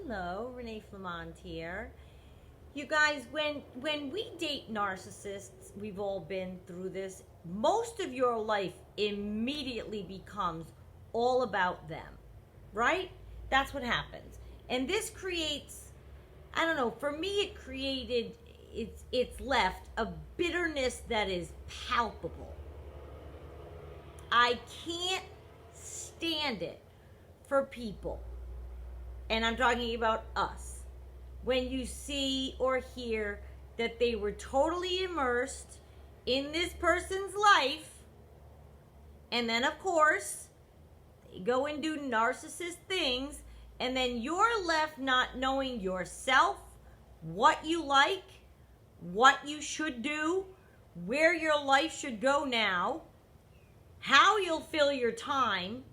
Hello, Renee Flamond here. You guys, when we date narcissists, we've all been through this. Most of your life immediately becomes all about them, right? That's what happens. And this creates, I don't know, for me it created, it's left a bitterness that is palpable. I can't stand it for people, and I'm talking about us, when you see or hear that they were totally immersed in this person's life, and then of course they go and do narcissist things, and then you're left not knowing yourself, what you like, what you should do, where your life should go now, how you'll fill your time,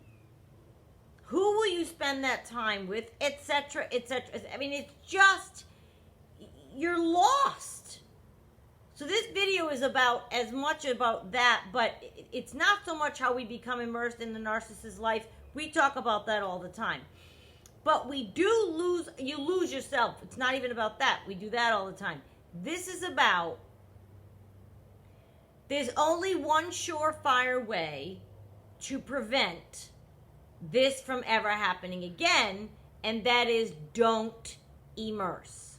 who will you spend that time with, etc., etc. I mean, it's just, you're lost. So this video is about as much about that, but it's not so much how we become immersed in the narcissist's life. We talk about that all the time. But we do lose, you lose yourself. It's not even about that. We do that all the time. This is about, there's only one surefire way to prevent this from ever happening again, and that is don't immerse.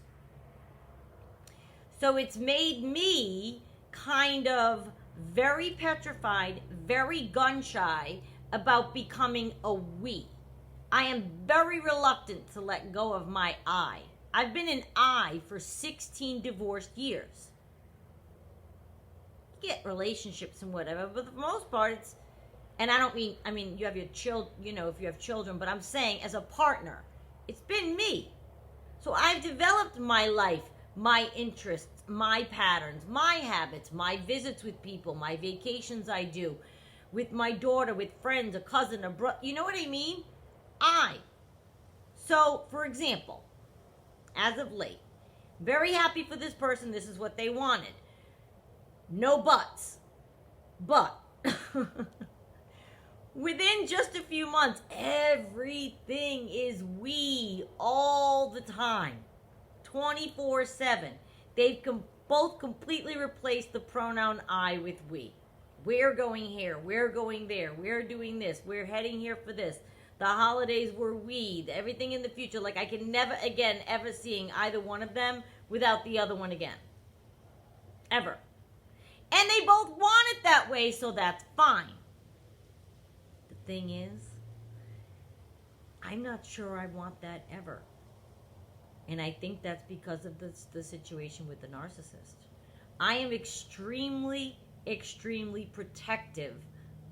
So it's made me kind of very petrified, very gun shy about becoming a we. I am very reluctant to let go of my I. I've been an I for 16 divorced years. You get relationships and whatever, but for the most part it's, and I mean, you have your children, you know, if you have children, but I'm saying as a partner, it's been me. So I've developed my life, my interests, my patterns, my habits, my visits with people, my vacations I do, with my daughter, with friends, a cousin, a brother, you know what I mean? So, for example, as of late, very happy for this person, this is what they wanted. No buts. But within just a few months, everything is we all the time, 24/7. They've both completely replaced the pronoun I with we. We're going here, we're going there, we're doing this, we're heading here for this. The holidays were we, everything in the future. Like I can never again ever seeing either one of them without the other one again. Ever. And they both want it that way, so that's fine. The thing is, I'm not sure I want that ever. And I think that's because of the situation with the narcissist. I am extremely, extremely protective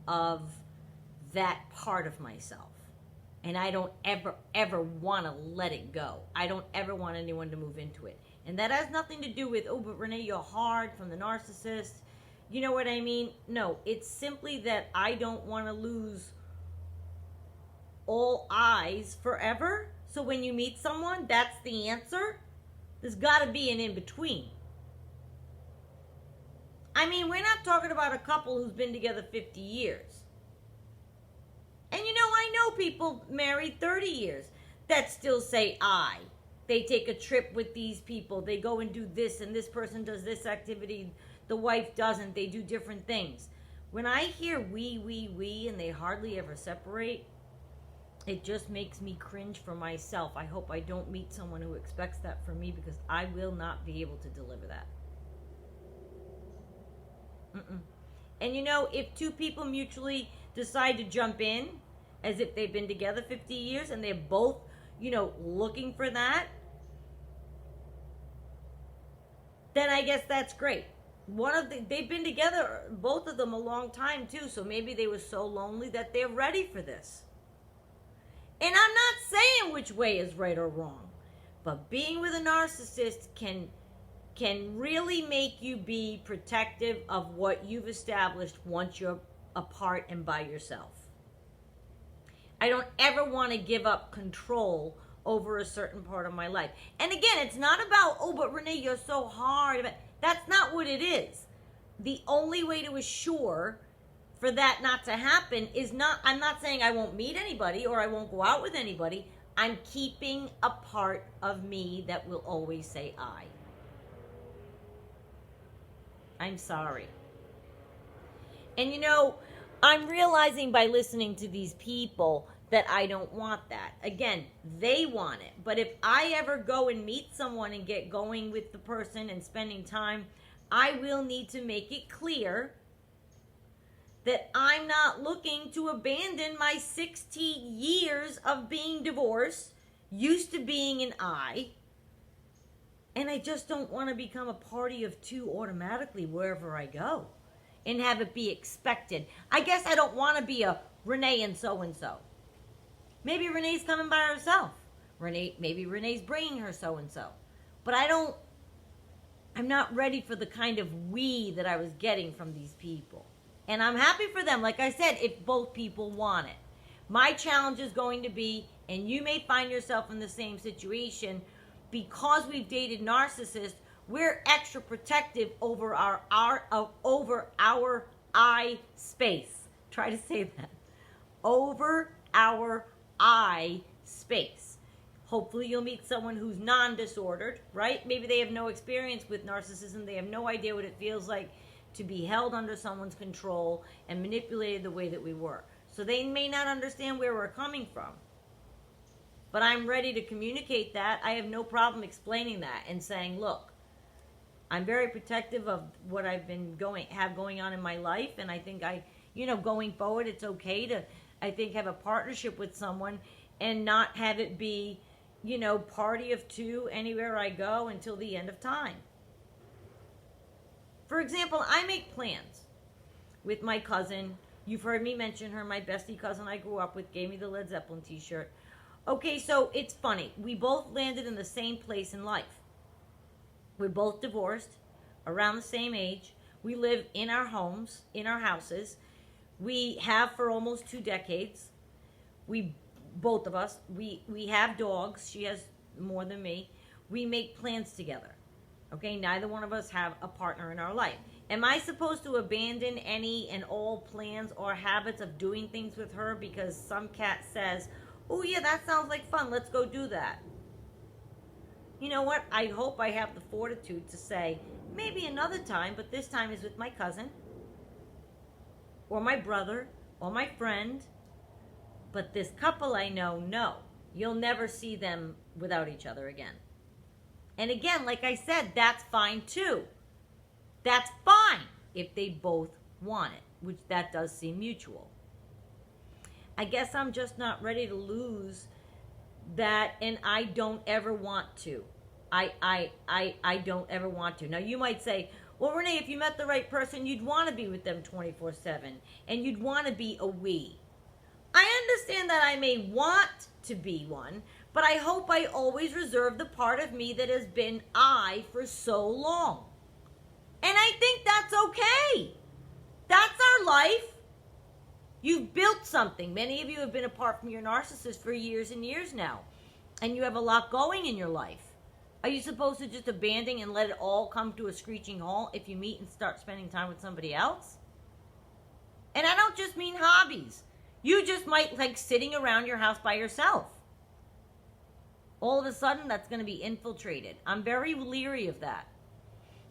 of that part of myself. And I don't ever want to let it go. I don't ever want anyone to move into it. And that has nothing to do with, oh, but Renee, you're hard from the narcissist. You know what I mean? No, it's simply that I don't want to lose all eyes forever. So when you meet someone, that's the answer. There's got to be an in-between. I mean, we're not talking about a couple who's been together 50 years. And you know, I know people married 30 years that still say I. They take a trip with these people. They go and do this, and this person does this activity. The wife doesn't. They do different things. When I hear we, and they hardly ever separate, it just makes me cringe for myself. I hope I don't meet someone who expects that from me, because I will not be able to deliver that. And you know, if two people mutually decide to jump in, as if they've been together 50 years, and they're both, you know, looking for that, then I guess that's great. They've been together, both of them, a long time too, so maybe they were so lonely that they're ready for this. And I'm not saying which way is right or wrong, but being with a narcissist can really make you be protective of what you've established once you're apart and by yourself. I don't ever want to give up control over a certain part of my life. And again, it's not about, oh, but Renee, you're so hard. That's not what it is. The only way to assure for that not to happen is not, I'm not saying I won't meet anybody or I won't go out with anybody. I'm keeping a part of me that will always say I. I'm sorry. And you know, I'm realizing by listening to these people that I don't want that. Again, they want it. But if I ever go and meet someone and get going with the person and spending time, I will need to make it clear that I'm not looking to abandon my 60 years of being divorced, used to being an I, and I just don't want to become a party of two automatically wherever I go and have it be expected. I guess I don't want to be a Renee and so-and-so. Maybe Renee's coming by herself. Maybe Renee's bringing her so-and-so. But I'm not ready for the kind of we that I was getting from these people. And I'm happy for them, like I said, if both people want it. My challenge is going to be, and you may find yourself in the same situation, because we've dated narcissists, we're extra protective over our I space. Try to say that. Over our I space. Hopefully you'll meet someone who's non-disordered, right? Maybe they have no experience with narcissism. They have no idea what it feels like to be held under someone's control and manipulated the way that we were. So they may not understand where we're coming from. But I'm ready to communicate that. I have no problem explaining that and saying, look, I'm very protective of what I've been going on in my life, and I think going forward, it's okay to, I think, have a partnership with someone and not have it be, party of two anywhere I go until the end of time. For example, I make plans with my cousin. You've heard me mention her, my bestie cousin I grew up with, gave me the Led Zeppelin t-shirt. Okay, so it's funny. We both landed in the same place in life. We're both divorced, around the same age. We live in our homes, in our houses. We have for almost 2 decades. Both of us, we have dogs. She has more than me. We make plans together. Okay, neither one of us have a partner in our life. Am I supposed to abandon any and all plans or habits of doing things with her because some cat says, oh yeah, that sounds like fun, let's go do that? You know what? I hope I have the fortitude to say, maybe another time, but this time is with my cousin, or my brother, or my friend. But this couple I know, no. You'll never see them without each other again. And again, like I said, that's fine too. That's fine if they both want it, which that does seem mutual. I guess I'm just not ready to lose that, and I don't ever want to. I don't ever want to. Now you might say, well, Renee, if you met the right person, you'd want to be with them 24/7, and you'd want to be a we. I understand that I may want to be one, but I hope I always reserve the part of me that has been I for so long. And I think that's okay. That's our life. You've built something. Many of you have been apart from your narcissist for years and years now, and you have a lot going in your life. Are you supposed to just abandon and let it all come to a screeching halt if you meet and start spending time with somebody else? And I don't just mean hobbies. You just might like sitting around your house by yourself. All of a sudden, that's going to be infiltrated. I'm very leery of that.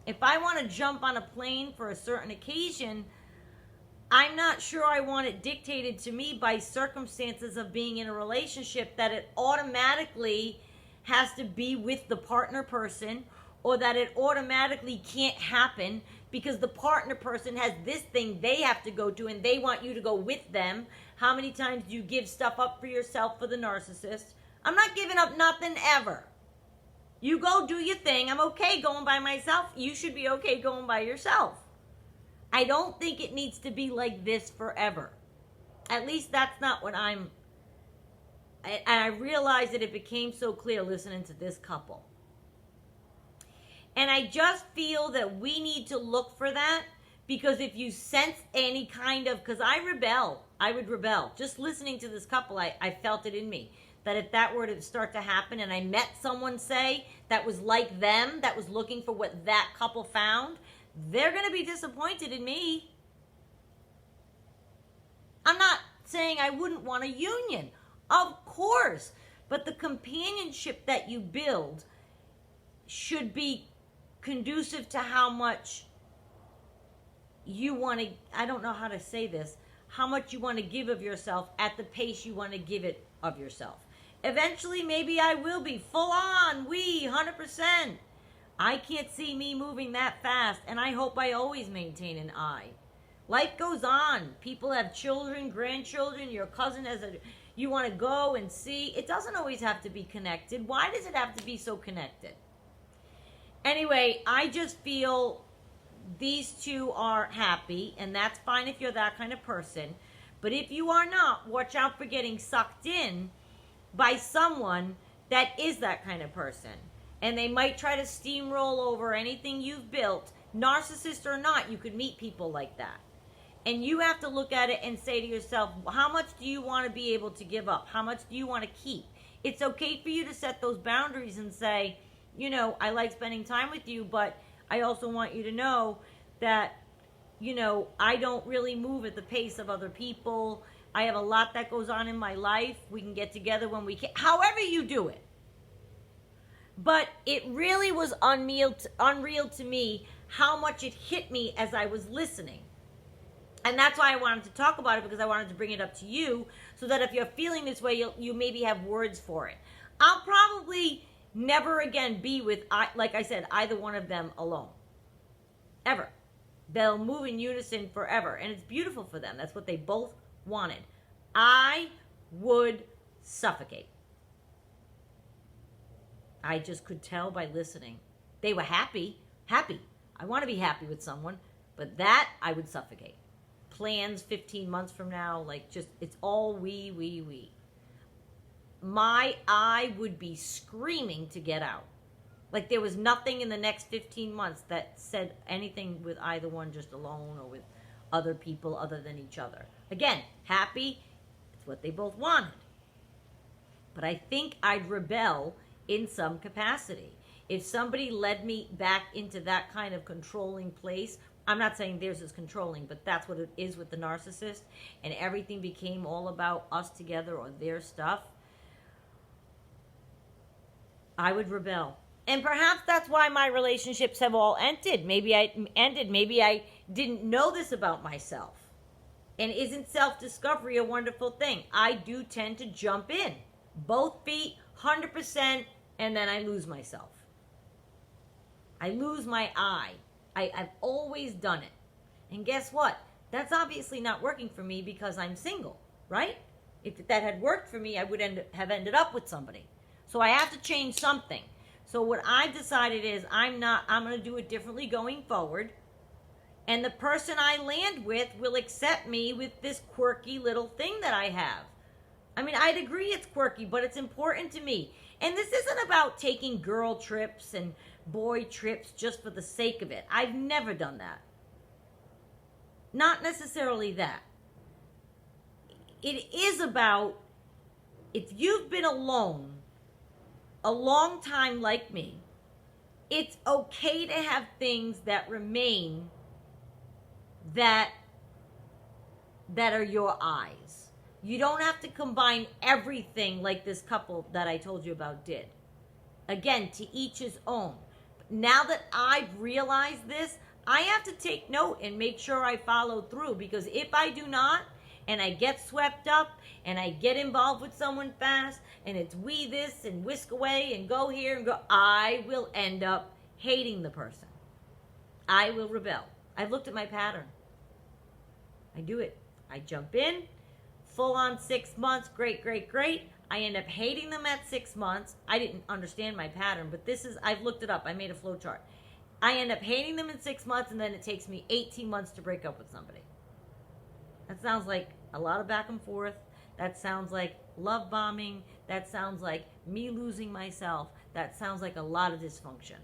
If I want to jump on a plane for a certain occasion, I'm not sure I want it dictated to me by circumstances of being in a relationship that it automatically has to be with the partner person, or that it automatically can't happen because the partner person has this thing they have to go to and they want you to go with them. How many times do you give stuff up for yourself for the narcissist? I'm not giving up nothing ever. You go do your thing. I'm okay going by myself. You should be okay going by yourself. I don't think it needs to be like this forever. At least that's not what and I realized that it became so clear listening to this couple. And I just feel that we need to look for that, because if you sense any kind of, because I would rebel. Just listening to this couple, I felt it in me. That if that were to start to happen and I met someone, say, that was like them, that was looking for what that couple found, they're going to be disappointed in me. I'm not saying I wouldn't want a union. Of course. But the companionship that you build should be conducive to how much you want to, I don't know how to say this, how much you want to give of yourself at the pace you want to give it of yourself. Eventually, maybe I will be full on, 100%. I can't see me moving that fast, and I hope I always maintain an I. Life goes on. People have children, grandchildren, your cousin has a, you want to go and see. It doesn't always have to be connected. Why does it have to be so connected? Anyway, I just feel these two are happy, and that's fine if you're that kind of person. But if you are not, watch out for getting sucked in by someone that is that kind of person. And they might try to steamroll over anything you've built. Narcissist or not, you could meet people like that. And you have to look at it and say to yourself, how much do you want to be able to give up? How much do you want to keep? It's okay for you to set those boundaries and say, you know, I like spending time with you, but I also want you to know that, you know, I don't really move at the pace of other people. I have a lot that goes on in my life. We can get together when we can. However you do it. But it really was unreal to me how much it hit me as I was listening. And that's why I wanted to talk about it, because I wanted to bring it up to you so that if you're feeling this way, you maybe have words for it. I'll probably never again be with, like I said, either one of them alone. Ever. They'll move in unison forever. And it's beautiful for them. That's what they both wanted. I would suffocate. I just could tell by listening. They were happy. Happy. I want to be happy with someone. But that, I would suffocate. Plans 15 months from now, like just, it's all we. I would be screaming to get out. Like there was nothing in the next 15 months that said anything with either one just alone or with other people other than each other. Again, happy, it's what they both wanted. But I think I'd rebel in some capacity. If somebody led me back into that kind of controlling place, I'm not saying theirs is controlling, but that's what it is with the narcissist, and everything became all about us together or their stuff, I would rebel. And perhaps that's why my relationships have all ended. Maybe I didn't know this about myself. And isn't self-discovery a wonderful thing? I do tend to jump in. Both feet, 100%, and then I lose myself. I lose my I. I've always done it. And guess what? That's obviously not working for me because I'm single, right? If that had worked for me, I would have ended up with somebody. So I have to change something. So what I've decided is I'm going to do it differently going forward. And the person I land with will accept me with this quirky little thing that I have. I mean, I'd agree it's quirky, but it's important to me. And this isn't about taking girl trips and boy trips just for the sake of it. I've never done that. Not necessarily that. It is about, if you've been alone a long time like me, it's okay to have things that remain that are your eyes. You don't have to combine everything like this couple that I told you about did. Again, to each his own. Now that I've realized this, I have to take note and make sure I follow through, because if I do not, and I get swept up, and I get involved with someone fast, and it's we this, and whisk away, and go here, and go, I will end up hating the person. I will rebel. I've looked at my pattern. I do it. I jump in, full on 6 months, great. I end up hating them at 6 months. I didn't understand my pattern, but I've looked it up. I made a flow chart. I end up hating them in 6 months, and then it takes me 18 months to break up with somebody. That sounds like a lot of back and forth. That sounds like love bombing. That sounds like me losing myself. That sounds like a lot of dysfunction.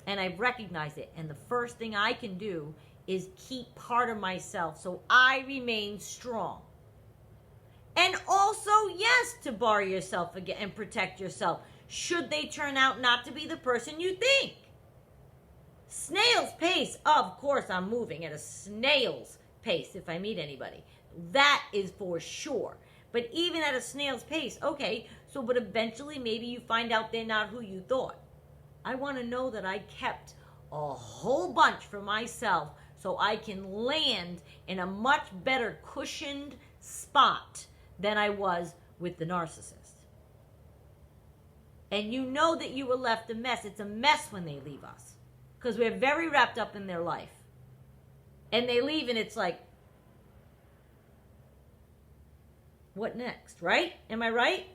And I've recognized it. And the first thing I can do is keep part of myself so I remain strong. And also, yes, to bar yourself again and protect yourself, should they turn out not to be the person you think. Snail's pace. Of course, I'm moving at a snail's pace if I meet anybody. That is for sure. But even at a snail's pace, okay, So, but eventually maybe you find out they're not who you thought. I want to know that I kept a whole bunch for myself so I can land in a much better cushioned spot than I was with the narcissist. And you know that you were left a mess. It's a mess when they leave us because we're very wrapped up in their life. And they leave and it's like, what next, right? Am I right?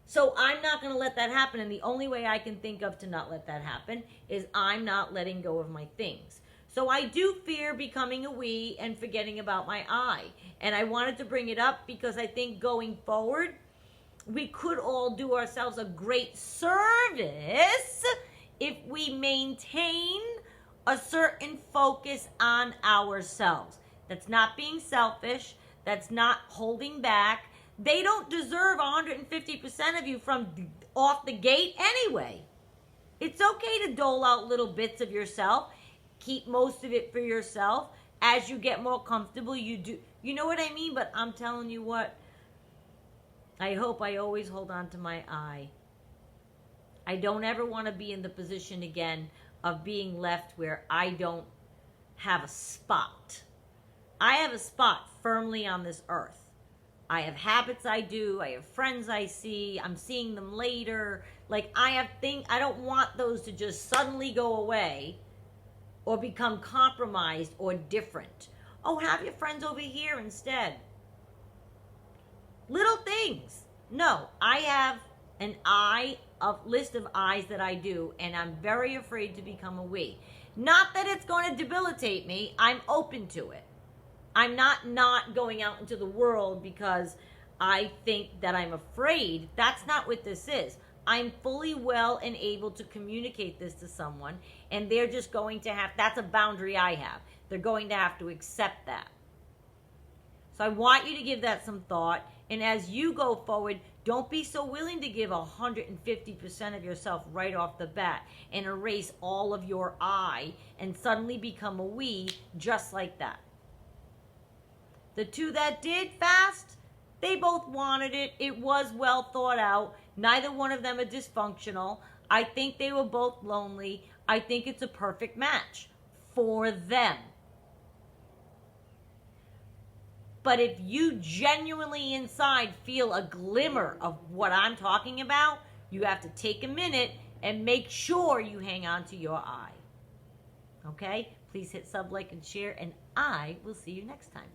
So I'm not going to let that happen. And the only way I can think of to not let that happen is I'm not letting go of my things. So I do fear becoming a we and forgetting about my I. And I wanted to bring it up because I think going forward, we could all do ourselves a great service if we maintain a certain focus on ourselves. That's not being selfish. That's not holding back. They don't deserve 150% of you from off the gate anyway. It's okay to dole out little bits of yourself. Keep most of it for yourself. As you get more comfortable, you do. You know what I mean? But I'm telling you what, I hope I always hold on to my I. I don't ever want to be in the position again of being left where I don't have a spot. I have a spot firmly on this earth. I have habits I do. I have friends I see. I'm seeing them later. Like I have things, I don't want those to just suddenly go away or become compromised or different. Oh, have your friends over here instead. Little things. No, I have a list of I's that I do, and I'm very afraid to become a we. Not that it's going to debilitate me. I'm open to it. I'm not going out into the world because I think that I'm afraid. That's not what this is. I'm fully well and able to communicate this to someone, and they're just going to have, that's a boundary I have. They're going to have to accept that. So I want you to give that some thought, and as you go forward, don't be so willing to give 150% of yourself right off the bat and erase all of your I and suddenly become a we just like that. The two that did fast, they both wanted it. It was well thought out. Neither one of them are dysfunctional. I think they were both lonely. I think it's a perfect match for them. But if you genuinely inside feel a glimmer of what I'm talking about, you have to take a minute and make sure you hang on to your I. Okay? Please hit sub, like, and share, and I will see you next time.